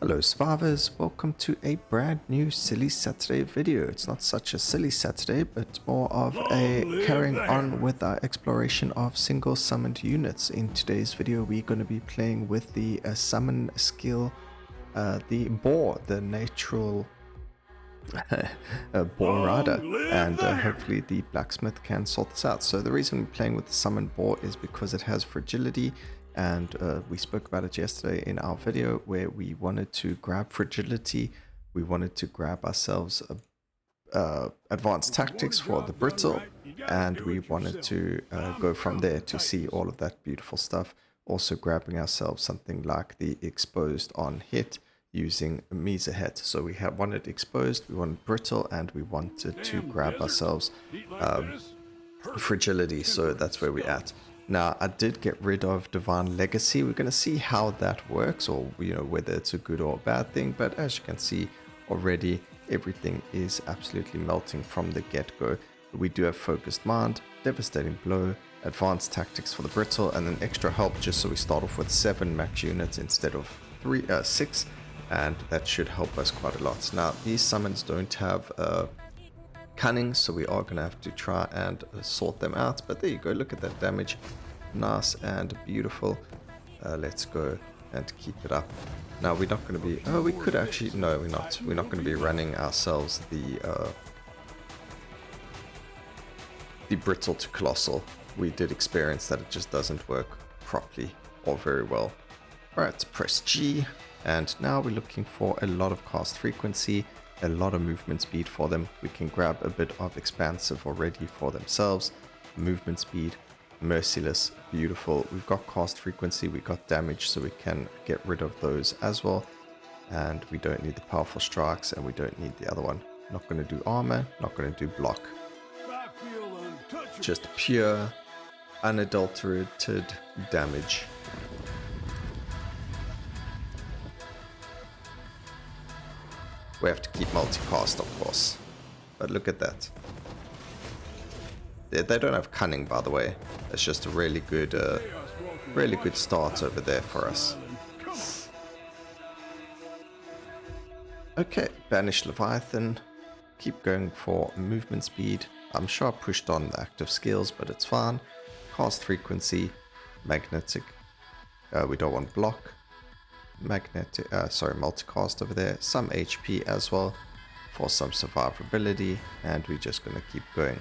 Hello survivors, welcome to a brand new Silly Saturday video. It's not such a silly Saturday, but more of a carrying on with our exploration of single summoned units. In today's video we're going to be playing with the summon skill, the Boar, the natural Boar rider, and hopefully the Blacksmith can sort this out. So the reason we're playing with the summon Boar is because it has fragility, and we spoke about it yesterday in our video where we wanted to grab fragility. We wanted to grab ourselves advanced tactics for the brittle, and we wanted to go from there to see all of that beautiful stuff. Also grabbing ourselves something like the exposed on hit using Mhyzahet. So we wanted exposed, we wanted brittle, and we wanted to grab ourselves fragility. So that's where we're at. Now, I did get rid of Divine Legacy. We're going to see how that works, or whether it's a good or a bad thing. But as you can see already, everything is absolutely melting from the get-go. We do have Focused Mind, Devastating Blow, Advanced Tactics for the Brittle, and then extra help just so we start off with 7 max units instead of 6, and that should help us quite a lot. Now, these summons don't have cunning, so we are going to have to try and sort them out. But there you go, look at that damage, nice and beautiful. Let's go and keep it up. Now we're not going to be, we could actually, no, we're not going to be running ourselves the brittle to colossal. We did experience that it just doesn't work properly or very well. Alright, press G, and now we're looking for a lot of cast frequency, a lot of movement speed for them. We can grab a bit of expansive already for themselves. Movement speed, merciless, beautiful. We've got cast frequency, we got damage, so we can get rid of those as well. And we don't need the powerful strikes, and we don't need the other one. Not going to do armor, not going to do block. Just pure, unadulterated damage. We have to keep multicast, of course. But look at that. They don't have cunning, by the way. It's just a really good start over there for us. Okay, banish Leviathan. Keep going for movement speed. I'm sure I pushed on the active skills, but it's fine. Cast frequency, magnetic. We don't want block. Magnetic, multicast over there. Some HP as well for some survivability, and we're just going to keep going.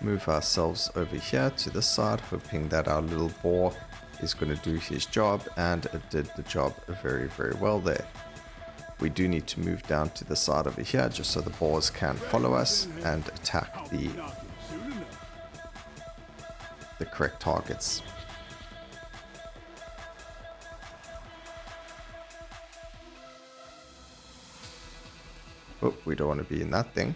Move ourselves over here to this side, hoping that our little boar is going to do his job, and it did the job very, very well there. We do need to move down to the side over here just so the boars can follow us and attack the correct targets. Oh, we don't want to be in that thing.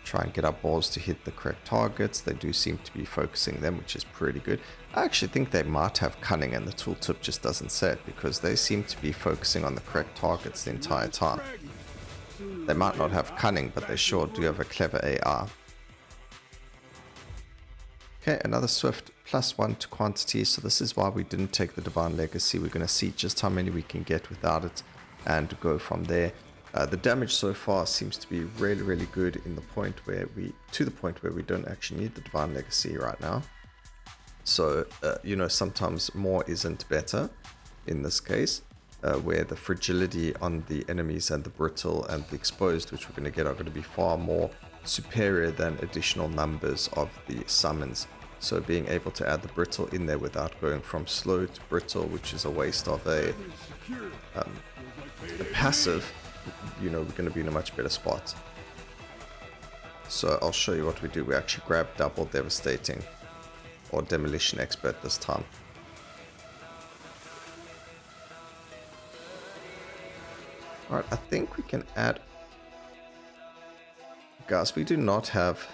Try and get our balls to hit the correct targets. They do seem to be focusing them, which is pretty good. I actually think they might have cunning, and the tooltip just doesn't say it, because they seem to be focusing on the correct targets the entire time. They might not have cunning, but they sure do have a clever AI. Okay, another swift +1 to quantity, so this is why we didn't take the Divine Legacy. We're going to see just how many we can get without it and go from there. The damage so far seems to be really, really good to the point where we don't actually need the Divine Legacy right now. So, sometimes more isn't better in this case, where the fragility on the enemies and the brittle and the exposed, which we're going to get, are going to be far more superior than additional numbers of the summons. So being able to add the brittle in there without going from slow to brittle, which is a waste of a passive, we're going to be in a much better spot. So I'll show you what we do. We actually grab double devastating, or demolition expert this time. Alright, I think we can add, guys, we do not have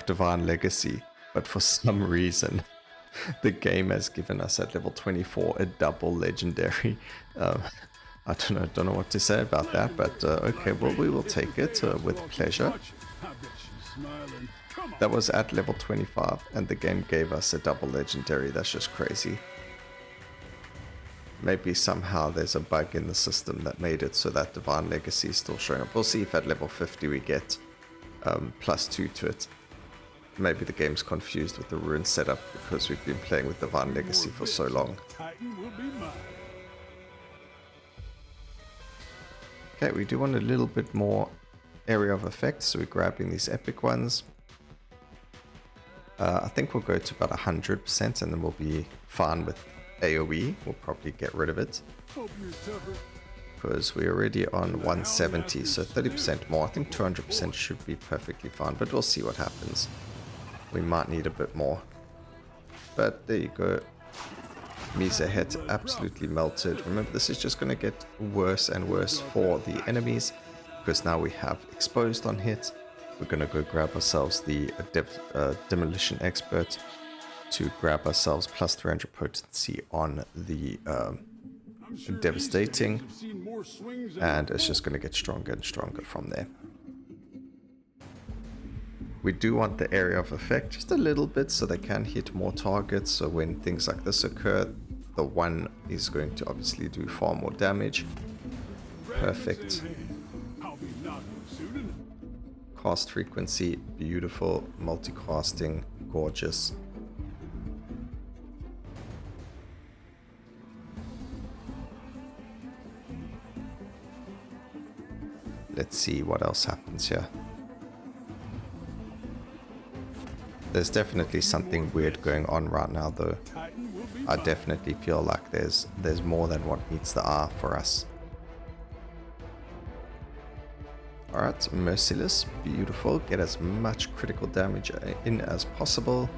Divine Legacy, but for some reason the game has given us at level 24 a double legendary. I don't know what to say about that, but okay, well, we will take it with pleasure. That was at level 25 and the game gave us a double legendary. That's just crazy. Maybe somehow there's a bug in the system that made it so that Divine Legacy is still showing up. We'll see if at level 50 we get +2 to it. Maybe the game's confused with the rune setup because we've been playing with Divine Legacy for so long. Okay, we do want a little bit more area of effect, so we're grabbing these epic ones. I think we'll go to about 100% and then we'll be fine with AoE. We'll probably get rid of it because we're already on 170, so 30% more. I think 200% should be perfectly fine, but we'll see what happens. We might need a bit more, but there you go. Mhyzahet absolutely melted. Remember, this is just going to get worse and worse for the enemies because now we have exposed on hit. We're going to go grab ourselves the Demolition Expert to grab ourselves +300 potency on the Devastating, and it's just going to get stronger and stronger from there. We do want the area of effect just a little bit so they can hit more targets, so when things like this occur, the one is going to obviously do far more damage. Perfect. Cast frequency, beautiful. Multicasting, gorgeous. Let's see what else happens here. There's definitely something weird going on right now though. I definitely feel like there's more than what meets the eye for us. Alright, Merciless, beautiful. Get as much critical damage in as possible.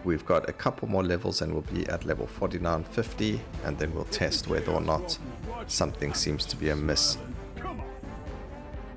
We've got a couple more levels and we'll be at level 49, 50, and then we'll test whether or not something seems to be amiss.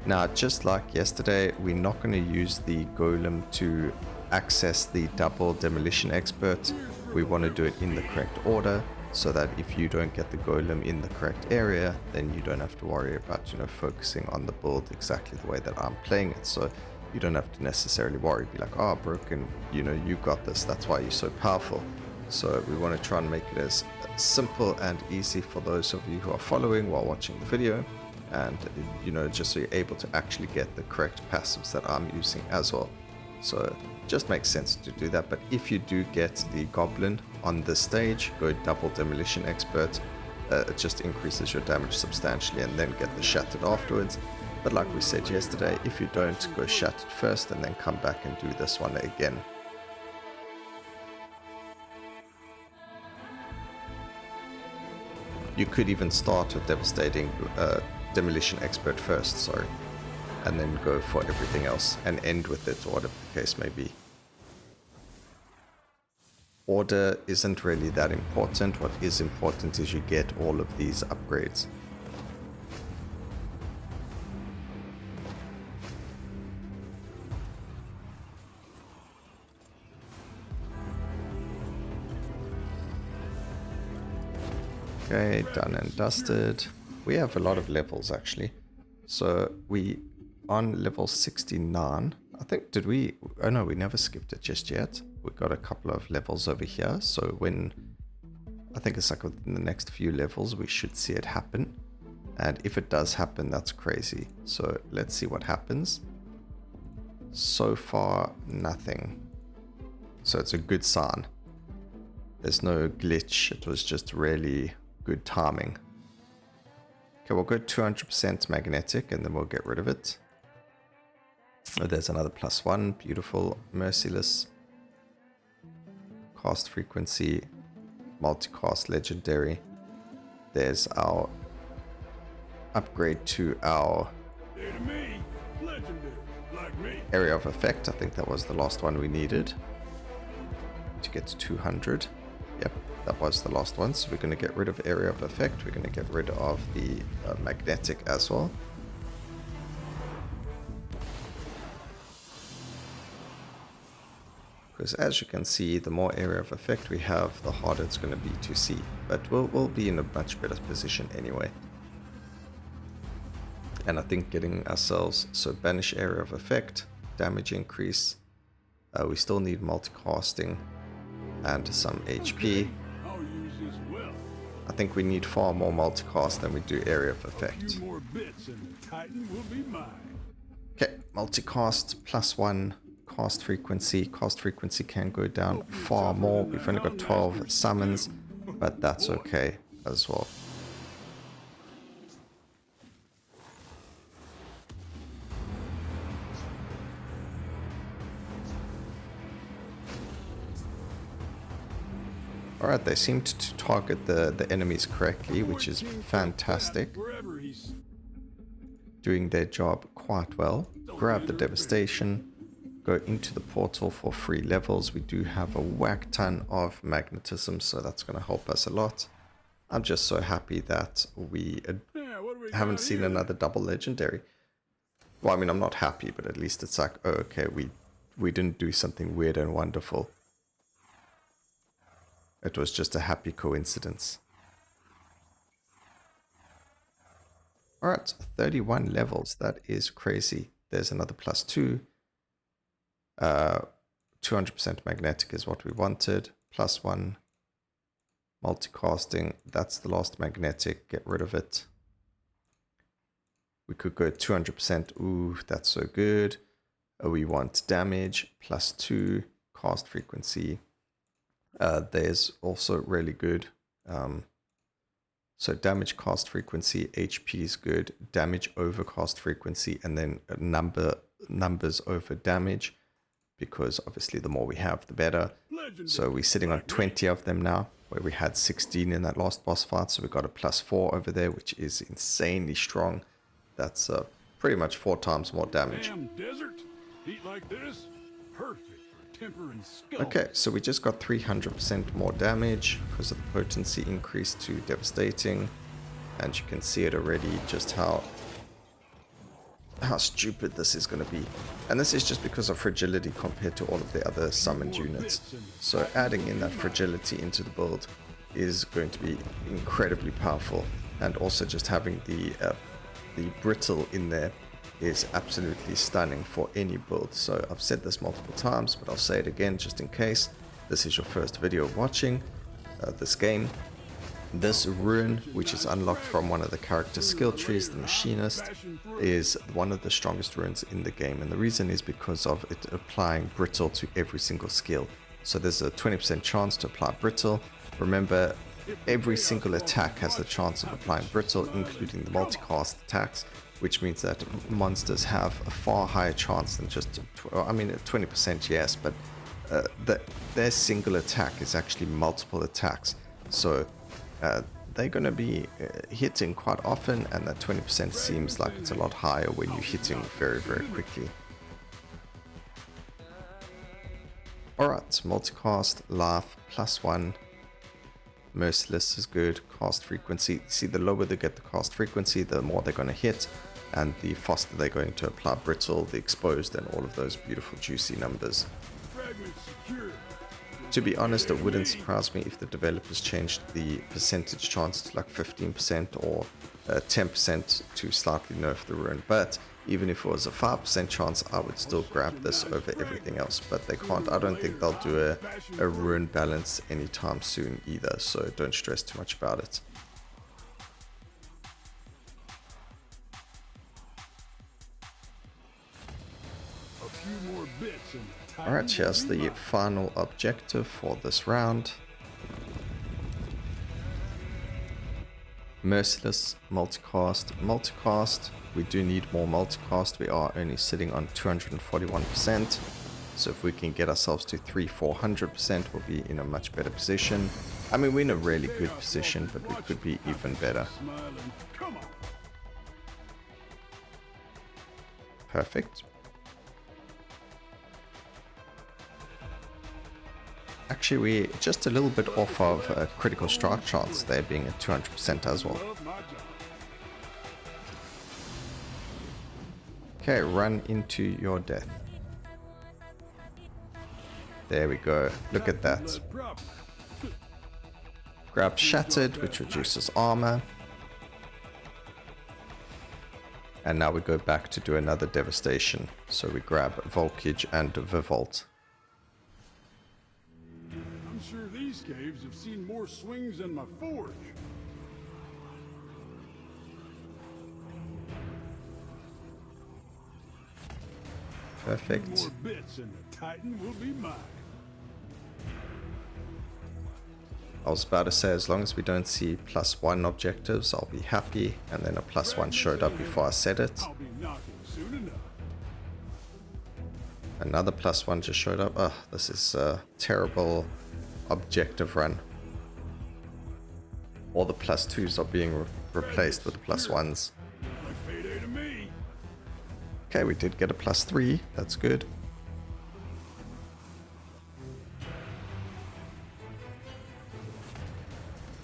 Now, just like yesterday, we're not going to use the Golem to access the double Demolition Expert. We want to do it in the correct order, so that if you don't get the Golem in the correct area, then you don't have to worry about, focusing on the build exactly the way that I'm playing it. So you don't have to necessarily worry, be like, oh, broken, you got this, that's why you're so powerful. So we want to try and make it as simple and easy for those of you who are following while watching the video, and just so you're able to actually get the correct passives that I'm using as well. So just makes sense to do that. But if you do get the Goblin on this stage, go double Demolition Expert. It just increases your damage substantially, and then get the Shattered afterwards. But like we said yesterday, if you don't, go Shattered first and then come back and do this one again. You could even start with Devastating Demolition Expert first, sorry, and then go for everything else and end with it, or whatever the case may be. Order isn't really that important. What is important is you get all of these upgrades. Okay, done and dusted. We have a lot of levels actually. So we on level 69. I think, did we? Oh no, we never skipped it just yet. We got a couple of levels over here. So when, I think it's like within the next few levels, we should see it happen. And if it does happen, that's crazy. So let's see what happens. So far, nothing. So it's a good sign. There's no glitch. It was just really good timing. Okay, we'll go 200% magnetic and then we'll get rid of it. Oh, there's another +1. Beautiful. Merciless. Cast frequency. Multicast legendary. There's our upgrade to our area of effect. I think that was the last one we needed to get to 200. Yep, that was the last one. So we're going to get rid of area of effect. We're going to get rid of the magnetic as well. Because as you can see, the more area of effect we have, the harder it's going to be to see. But we'll be in a much better position anyway. And I think getting ourselves, so banish area of effect, damage increase. We still need multicasting and some HP. I think we need far more multicast than we do area of effect. Okay, multicast +1 cast frequency. Cast frequency can go down far more. We've only got 12 summons, but that's okay as well. Alright, they seem to target the enemies correctly, which is fantastic. Doing their job quite well. Grab the devastation. Go into the portal for 3 levels. We do have a whack ton of magnetism, so that's going to help us a lot. I'm just so happy that we haven't seen another double legendary. Well, I mean, I'm not happy, but at least it's like, oh, okay, we didn't do something weird and wonderful. It was just a happy coincidence. Alright, 31 levels. That is crazy. There's another +2. 200% magnetic is what we wanted. +1 multicasting. That's the last magnetic. Get rid of it. We could go 200%. Ooh, that's so good. We want damage. +2 cast frequency. There's also really good. So damage cast frequency, HP is good. Damage over cast frequency, and then numbers over damage, because obviously the more we have, the better. So we're sitting on 20 of them now, where we had 16 in that last boss fight. So we got a +4 over there, which is insanely strong. That's pretty much 4 times more damage. Desert. Heat like this? Perfect. Okay, so we just got 300% more damage because of the potency increase to devastating, and you can see it already just how stupid this is going to be. And this is just because of fragility compared to all of the other summoned units. So adding in that fragility into the build is going to be incredibly powerful, and also just having the brittle in there is absolutely stunning for any build. So I've said this multiple times, but I'll say it again just in case this is your first video watching this game. This rune, which is unlocked from one of the character skill trees, the Machinist, is one of the strongest runes in the game, and the reason is because of it applying brittle to every single skill. So there's a 20% chance to apply brittle. Remember, every single attack has the chance of applying brittle, including the multicast attacks, which means that monsters have a far higher chance than just, I mean, 20%, yes, but their single attack is actually multiple attacks. So they're going to be hitting quite often, and that 20% seems like it's a lot higher when you're hitting very, very quickly. Alright, multicast, life, +1. Merciless is good. Cast frequency. See, the lower they get the cast frequency, the more they're going to hit, and the faster they're going to apply brittle, the exposed, and all of those beautiful juicy numbers. To be honest, it wouldn't surprise me if the developers changed the percentage chance to like 15% or 10% to slightly nerf the rune. But even if it was a 5% chance, I would still grab this over everything else. But they can't. I don't think they'll do a rune balance anytime soon either, so don't stress too much about it. Alright, here's the final objective for this round. Merciless, multicast. We do need more multicast. We are only sitting on 241%. So if we can get ourselves to 300-400%, we'll be in a much better position. I mean, we're in a really good position, but we could be even better. Perfect. Actually, we're just a little bit off of a critical strike chance, there being at 200% as well. Okay, run into your death. There we go. Look at that. Grab Shattered, which reduces armor. And now we go back to do another devastation. So we grab Volkage and Vivolt. I'm sure these caves have seen more swings than my forge. Perfect. More bits and the Titan will be mine. I was about to say, as long as we don't see +1 objectives, I'll be happy. And then a +1 showed up before I said it. I'll be knocking soon enough. Another +1 just showed up. Oh, this is a terrible objective run. All the +2s are being replaced with +1s. Like payday to me. Okay, we did get a +3. That's good.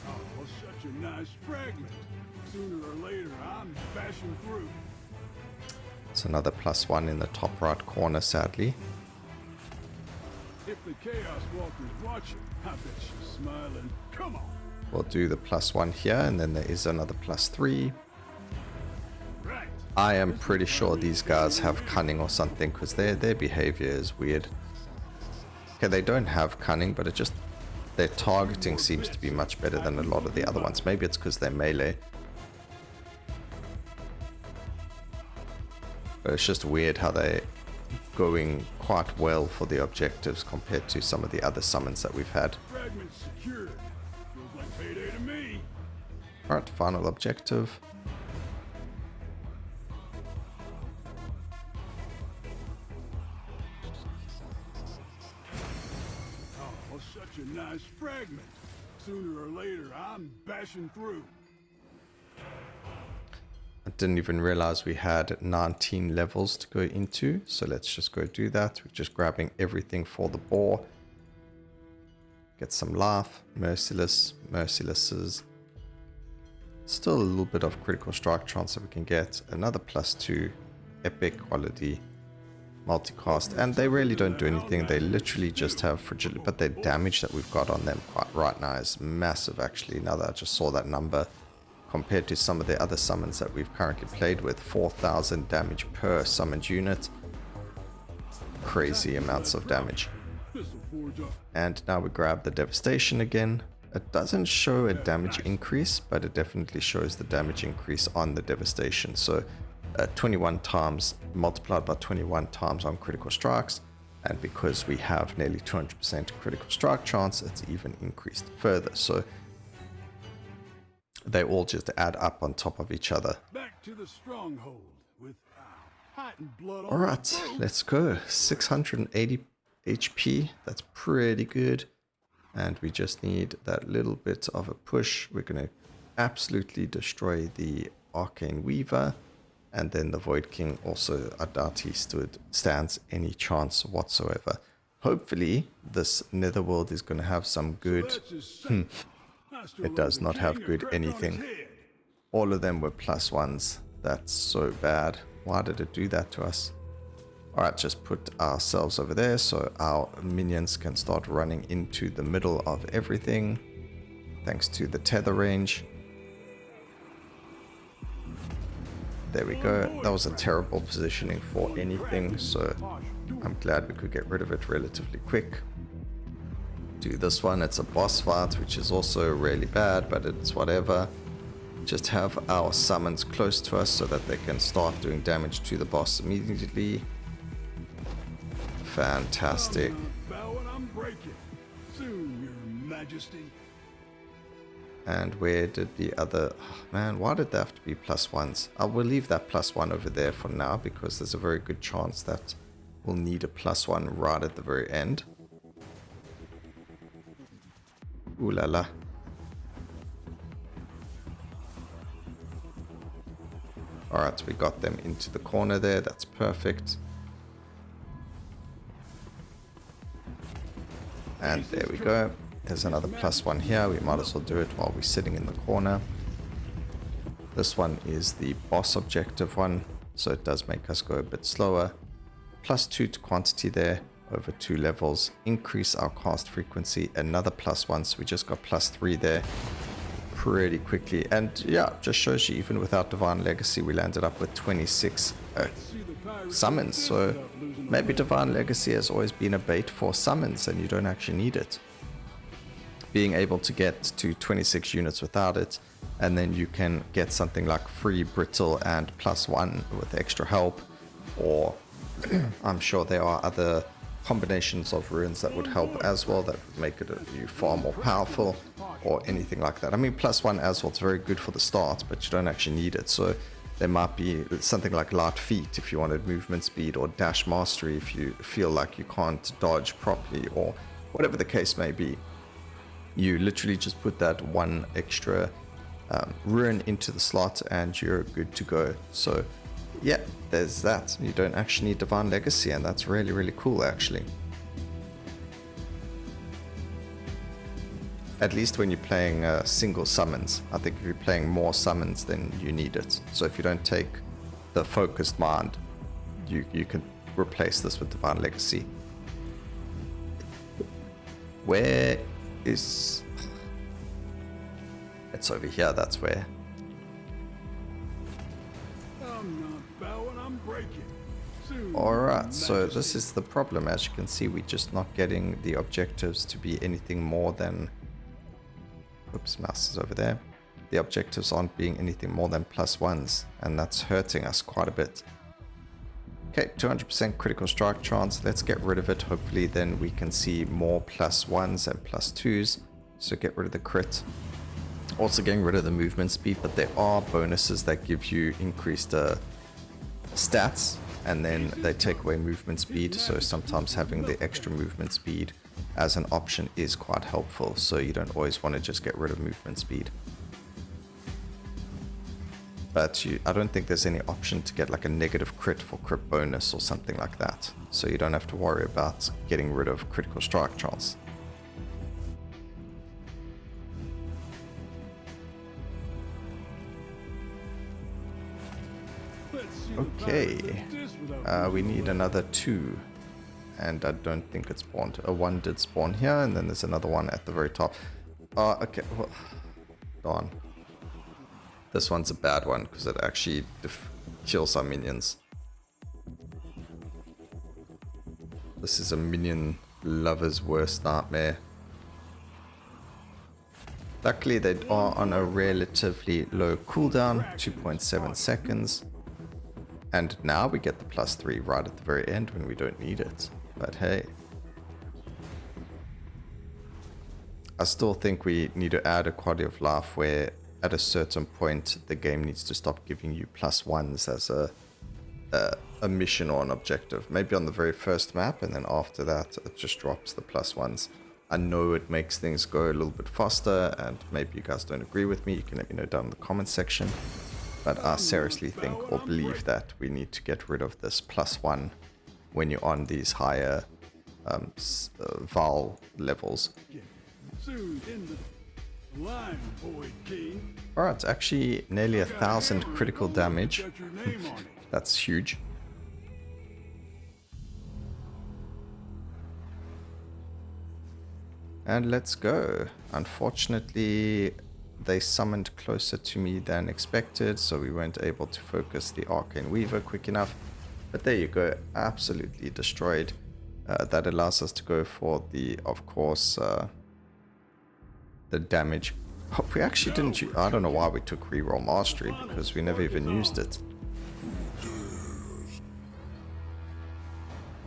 Oh, such a nice fragment. Sooner or later, I'm bashing through. It's another +1 in the top right corner, sadly. If the Chaos Walker's watching, I bet she's smiling. Come on. We'll do the +1 here, and then there is another +3. Right. I am pretty sure these guys have cunning or something, because their behavior is weird. Okay, they don't have cunning, but it just... their targeting seems to be much better than a lot of the other ones. Maybe it's because they're melee. But it's just weird how they're going quite well for the objectives compared to some of the other summons that we've had. Fragment secured. Feels like payday to me. Alright, final objective. Oh, such a nice fragment. Sooner or later, I'm bashing through. I didn't even realize we had 19 levels to go into, so let's just go do that. We're just grabbing everything for the boar. Get some life, merciless, mercilesses. Still a little bit of critical strike chance that we can get. Another +2 epic quality multicast, and they really don't do anything. They literally just have fragility, but the damage that we've got on them right now is massive actually, now that I just saw that number. Compared to some of the other summons that we've currently played with, 4,000 damage per summoned unit. Crazy amounts of damage. And now we grab the devastation again. It doesn't show a damage increase, but it definitely shows the damage increase on the devastation. So 21 times multiplied by 21 times on critical strikes, and because we have nearly 200% critical strike chance, it's even increased further. So they all just add up on top of each other. Back to the stronghold with hot and blood on. All right, let's go. 680 HP. That's pretty good. And we just need that little bit of a push. We're going to absolutely destroy the Arcane Weaver. And then the Void King also, I doubt he stands any chance whatsoever. Hopefully, this Netherworld is going to have some good... It does not have good anything. All of them were +1s. That's so bad. Why did it do that to us? Alright, just put ourselves over there so our minions can start running into the middle of everything. Thanks to the tether range. There we go. That was a terrible positioning for anything, so I'm glad we could get rid of it relatively quick. Do this one, it's a boss fight, which is also really bad, but it's whatever. Just have our summons close to us so that they can start doing damage to the boss immediately. Fantastic. And where did the other... Oh, man, why did they have to be +1s? I will leave that +1 over there for now, because there's a very good chance that we'll need a +1 right at the very end. Ooh la la. Alright, we got them into the corner there. That's perfect. And there we go. There's another +1 here. We might as well do it while we're sitting in the corner. This one is the boss objective one, so it does make us go a bit slower. +2 to quantity there. Over 2 levels, increase our cast frequency, another +1, so we just got +3 there. pretty quickly. And yeah, just shows you even without Divine Legacy, we landed up with 26 summons. So maybe Divine Legacy has always been a bait for summons and you don't actually need it. Being able to get to 26 units without it, and then you can get something like free Brittle and +1 with extra help, or I'm sure there are other combinations of runes that would help as well, that would make it you far more powerful, or anything like that. I mean, +1 as well, it's very good for the start, but you don't actually need it. So there might be something like Light Feet if you wanted movement speed, or Dash Mastery if you feel like you can't dodge properly, or whatever the case may be. You literally just put that one extra rune into the slot and you're good to go. So yeah, there's that. You don't actually need Divine Legacy, and that's really, really cool actually. At least when you're playing single summons. I think if you're playing more summons, then you need it. So if you don't take the focused mind, you can replace this with Divine Legacy. Where is... It's over here, that's where. I'm not bowing, I'm breaking. Soon, Alright, so this is the problem. As you can see, we're just not getting the objectives to be anything more than... Oops, mouse is over there. The objectives aren't being anything more than +1s, and that's hurting us quite a bit. Okay, 200% critical strike chance. Let's get rid of it. Hopefully then we can see more +1s and +2s. So get rid of the crit. Also getting rid of the movement speed, but there are bonuses that give you increased stats, and then they take away movement speed. So sometimes having the extra movement speed as an option is quite helpful. So you don't always want to just get rid of movement speed. But I don't think there's any option to get like a negative crit for crit bonus or something like that. So you don't have to worry about getting rid of critical strike chance. Okay, we need another 2. And I don't think it spawned. One did spawn here, and then there's another one at the very top. Okay, well, darn. This one's a bad one because it actually kills our minions. This is a minion lover's worst nightmare. Luckily they are on a relatively low cooldown, 2.7 seconds. And now we get the +3 right at the very end when we don't need it. But hey. I still think we need to add a quality of life where at a certain point the game needs to stop giving you +1s as a mission or an objective. Maybe on the very first map, and then after that it just drops the +1s. I know it makes things go a little bit faster, and maybe you guys don't agree with me. You can let me know down in the comment section. But I seriously think or believe that we need to get rid of this +1 when you're on these higher Val levels. Alright, actually nearly 1,000 critical damage. That's huge. And let's go. Unfortunately, they summoned closer to me than expected, so we weren't able to focus the Arcane Weaver quick enough. But there you go, absolutely destroyed. That allows us to go for the, of course, the damage. Oh, we actually didn't use, I don't know why we took reroll mastery, because we never even used it.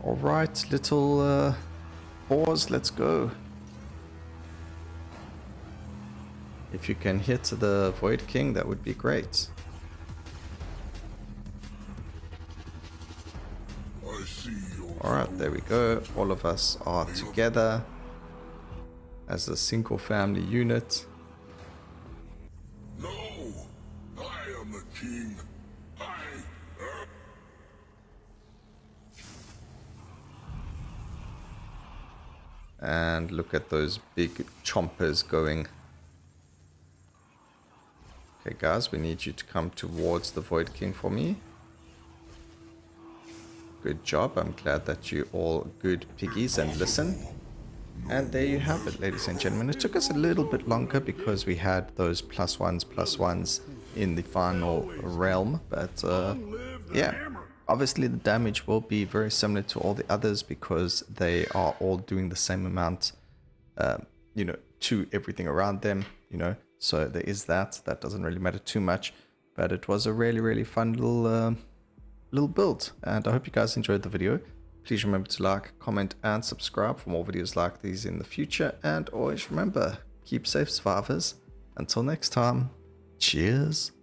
Alright, little boars, let's go. If you can hit the Void King, that would be great. Alright, there we go. All of us are together as a single family unit. No, I am the king. And look at those big chompers going. Okay guys, we need you to come towards the Void King for me. Good job, I'm glad that you all good piggies and listen. And there you have it, ladies and gentlemen. It took us a little bit longer because we had those +1s in the final realm, but yeah, obviously the damage will be very similar to all the others because they are all doing the same amount, you know, to everything around them, you know, so there is that. That doesn't really matter too much, but it was a really fun little build, and I hope you guys enjoyed the video. Please remember to like, comment, and subscribe for more videos like these in the future. And always remember, keep safe, survivors. Until next time, cheers.